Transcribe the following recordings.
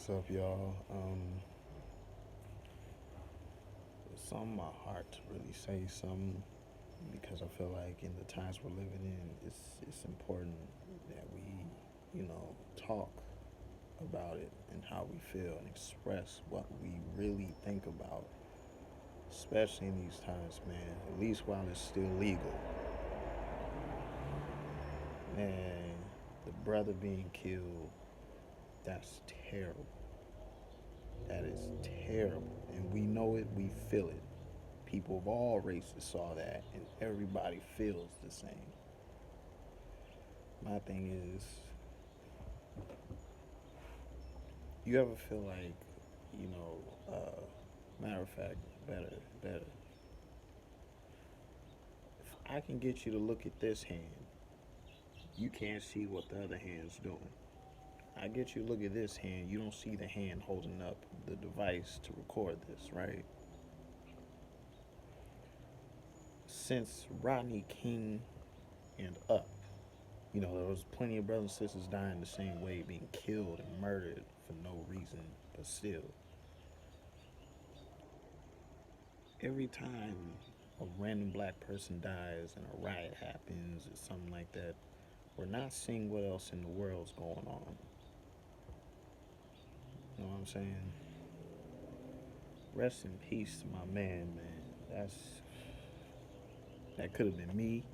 What's up, y'all? It's on my heart to really say something because I feel like in the times we're living in, it's important that we, talk about it and how we feel and express what we really think about, especially in these times, man. At least while it's still legal, man. The brother being killed, that's terrible. That is terrible, and we know it. We feel it. People of all races saw that, and everybody feels the same. My thing is, you ever feel like, you know, matter of fact, better. If I can get you to look at this hand, you can't see what the other hand's doing. I get you to look at this hand, you don't see the hand holding up the device to record this, right? Since Rodney King and up, there was plenty of brothers and sisters dying the same way, being killed and murdered for no reason, but still, every time a random black person dies and a riot happens or something like that, we're not seeing what else in the world's going on. You know what I'm saying? Rest in peace to my man. That could have been me.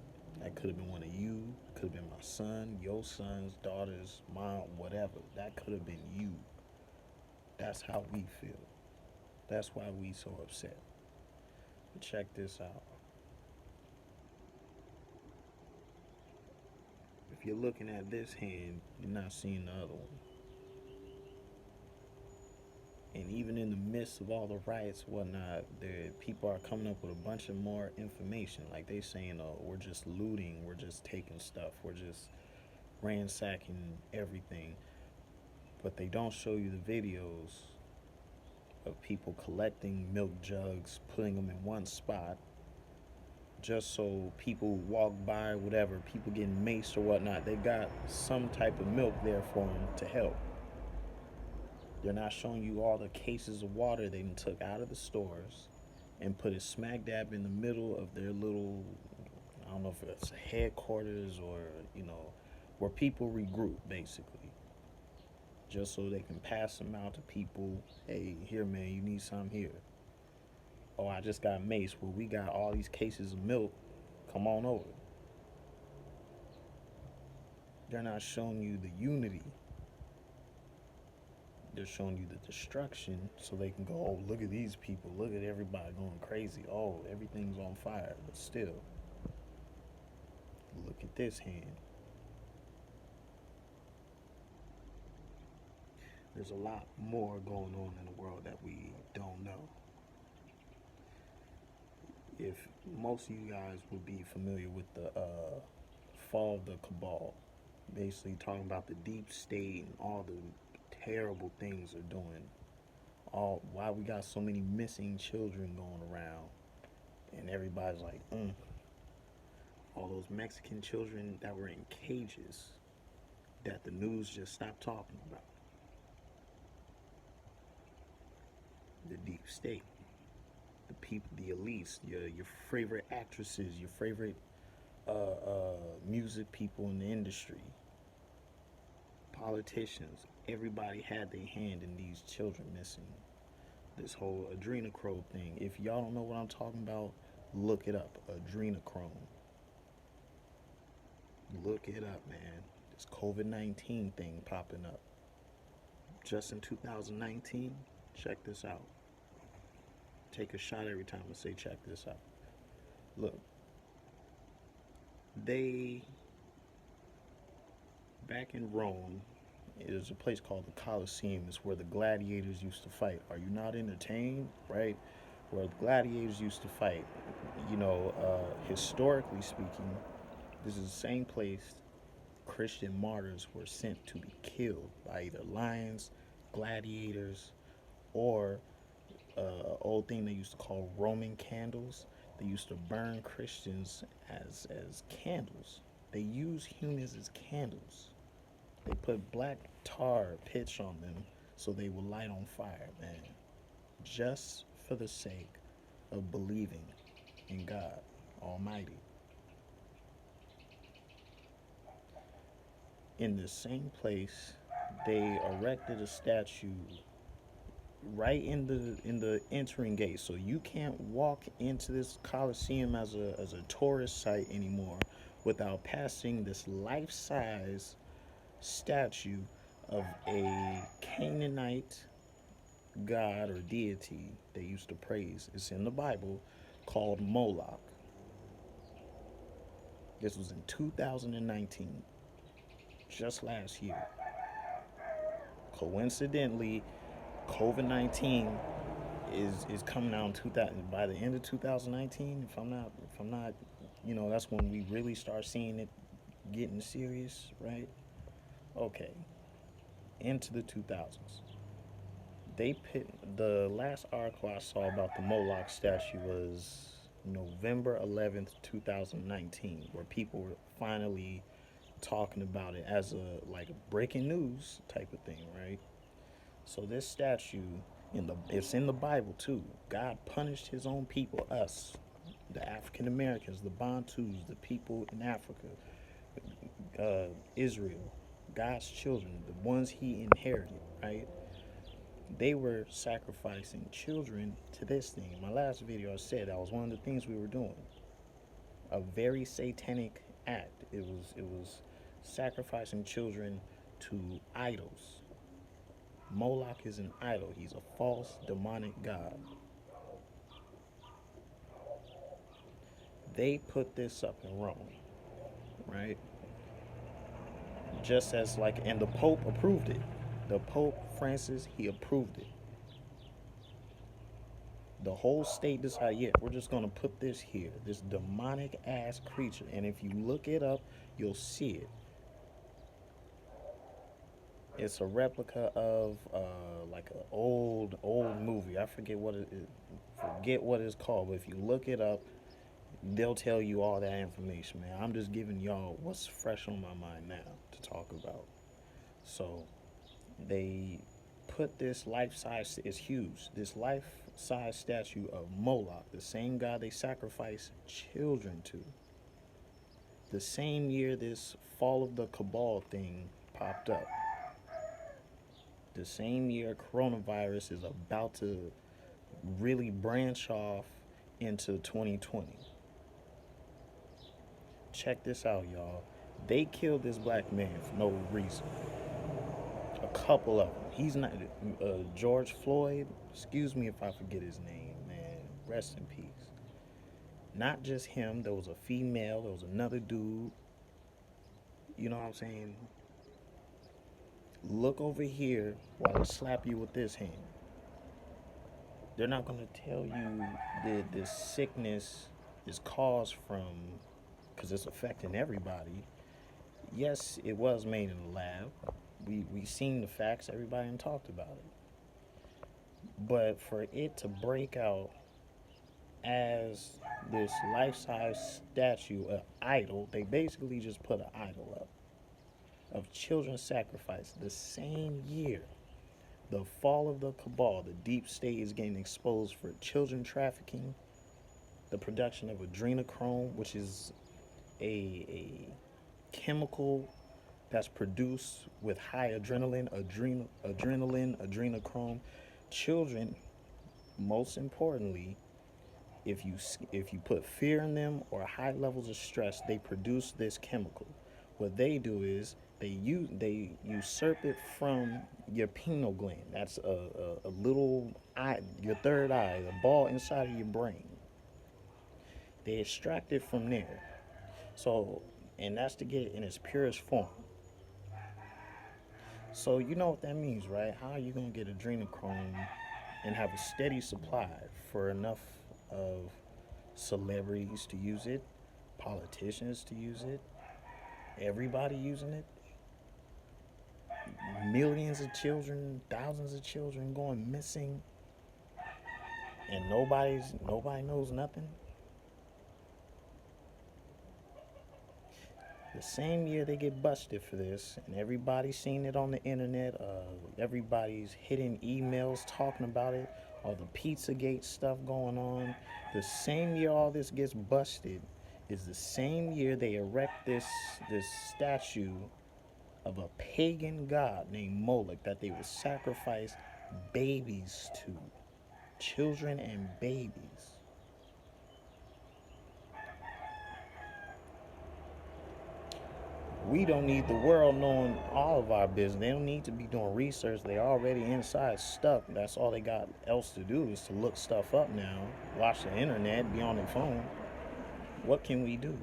That could have been one of you. Could have been my son, your sons, daughters, mom, whatever. That could have been you. That's how we feel. That's why we so upset. But check this out. If you're looking at this hand, you're not seeing the other one. And even in the midst of all the riots and whatnot, people are coming up with a bunch of more information. Like they saying, "Oh, we're just looting, we're just taking stuff, we're just ransacking everything." But they don't show you the videos of people collecting milk jugs, putting them in one spot, just so people walk by, whatever, people getting maced or whatnot. They got some type of milk there for them to help. They're not showing you all the cases of water they took out of the stores and put it smack dab in the middle of their little, I don't know if it's headquarters or, where people regroup basically. Just so they can pass them out to people. Hey, here, man, you need some here. Oh, I just got mace. Well, we got all these cases of milk. Come on over. They're not showing you the unity. They're showing you the destruction so they can go, oh, look at these people. Look at everybody going crazy. Oh, everything's on fire. But still, look at this hand. There's a lot more going on in the world that we don't know. If most of you guys would be familiar with the fall of the cabal, basically talking about the deep state and all the terrible things they're doing, all why we got so many missing children going around, and everybody's like, all those Mexican children that were in cages that the news just stopped talking about. The deep state, the people, the elites, your favorite actresses, your favorite music people in the industry, politicians, everybody had their hand in these children missing. This whole adrenochrome thing. If y'all don't know what I'm talking about, look it up. Adrenochrome. Look it up, man. This COVID-19 thing popping up. Just in 2019, check this out. Take a shot every time I say check this out. Look, they back in Rome, there's a place called the Colosseum. It's where the gladiators used to fight. Are you not entertained? Right? Where the gladiators used to fight. Historically speaking, this is the same place Christian martyrs were sent to be killed by either lions, gladiators, or old thing they used to call Roman candles. They used to burn Christians as candles. They use humans as candles. They put black tar pitch on them so they will light on fire, man, just for the sake of believing in God Almighty. In the same place, they erected a statue right in the entering gate, so you can't walk into this Coliseum as a tourist site anymore without passing this life-size statue of a Canaanite god or deity they used to praise. It's in the Bible, called Moloch. This was in 2019, just last year. Coincidentally, COVID-19 is coming out in 2000, by the end of 2019. If I'm not, that's when we really start seeing it getting serious, right? Okay, into the 2000s. They put the last article I saw about the Moloch statue was November 11th, 2019, where people were finally talking about it as a like a breaking news type of thing, right? So this statue it's in the Bible too. God punished his own people, us, the African Americans, the Bantus, the people in Africa, Israel, God's children, the ones he inherited, right? They were sacrificing children to this thing. In my last video, I said that was one of the things we were doing. A very satanic act. It was sacrificing children to idols. Moloch is an idol. He's a false demonic god. They put this up in Rome, right? Just as like, and the Pope approved it. The Pope Francis, he approved it. The whole state decided, yeah, we're just gonna put this here, this demonic ass creature. And if you look it up, you'll see it. It's a replica of like an old movie. I forget what forget what it's called, but if you look it up, they'll tell you all that information, man. I'm just giving y'all what's fresh on my mind now to talk about. So they put this life-size, it's huge, this life-size statue of Moloch, the same god they sacrifice children to. The same year this fall of the cabal thing popped up. The same year coronavirus is about to really branch off into 2020. Check this out, y'all. They killed this black man for no reason. A couple of them. He's not George Floyd. Excuse me if I forget his name, man. Rest in peace. Not just him. There was a female. There was another dude. You know what I'm saying? Look over here while I slap you with this hand. They're not going to tell you that this sickness is caused from, because it's affecting everybody. Yes, it was made in the lab. We seen the facts. Everybody talked about it. But for it to break out as this life-size statue, an idol, they basically just put an idol up of children sacrificed the same year. The fall of the cabal, the deep state is getting exposed for children trafficking, the production of adrenochrome, which is a chemical that's produced with high adrenochrome. Children, most importantly, if you put fear in them or high levels of stress, they produce this chemical. What they do is they usurp it from your pineal gland. That's a little eye, your third eye, the ball inside of your brain. They extract it from there. So, and that's to get it in its purest form. So you know what that means, right? How are you gonna get adrenochrome and have a steady supply for enough of celebrities to use it, politicians to use it, everybody using it? Millions of children, thousands of children going missing, and nobody knows nothing. The same year they get busted for this, and everybody's seen it on the internet. Everybody's hitting emails talking about it. All the Pizzagate stuff going on. The same year all this gets busted is the same year they erect this statue of a pagan god named Moloch that they would sacrifice babies to, children and babies. We don't need the world knowing all of our business. They don't need to be doing research. They already inside stuck. That's all they got else to do is to look stuff up now, watch the internet, be on their phone. What can we do?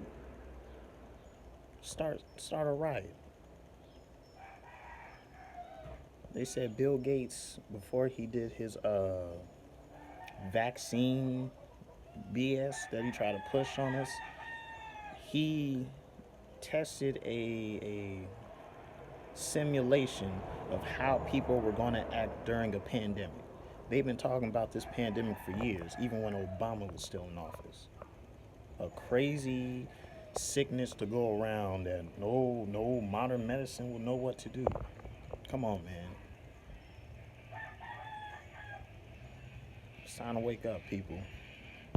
Start a riot. They said Bill Gates, before he did his vaccine BS that he tried to push on us, he tested a simulation of how people were going to act during a pandemic. They've been talking about this pandemic for years, even when Obama was still in office. A crazy sickness to go around that no modern medicine will know what to do. Come on, man. It's time to wake up, people.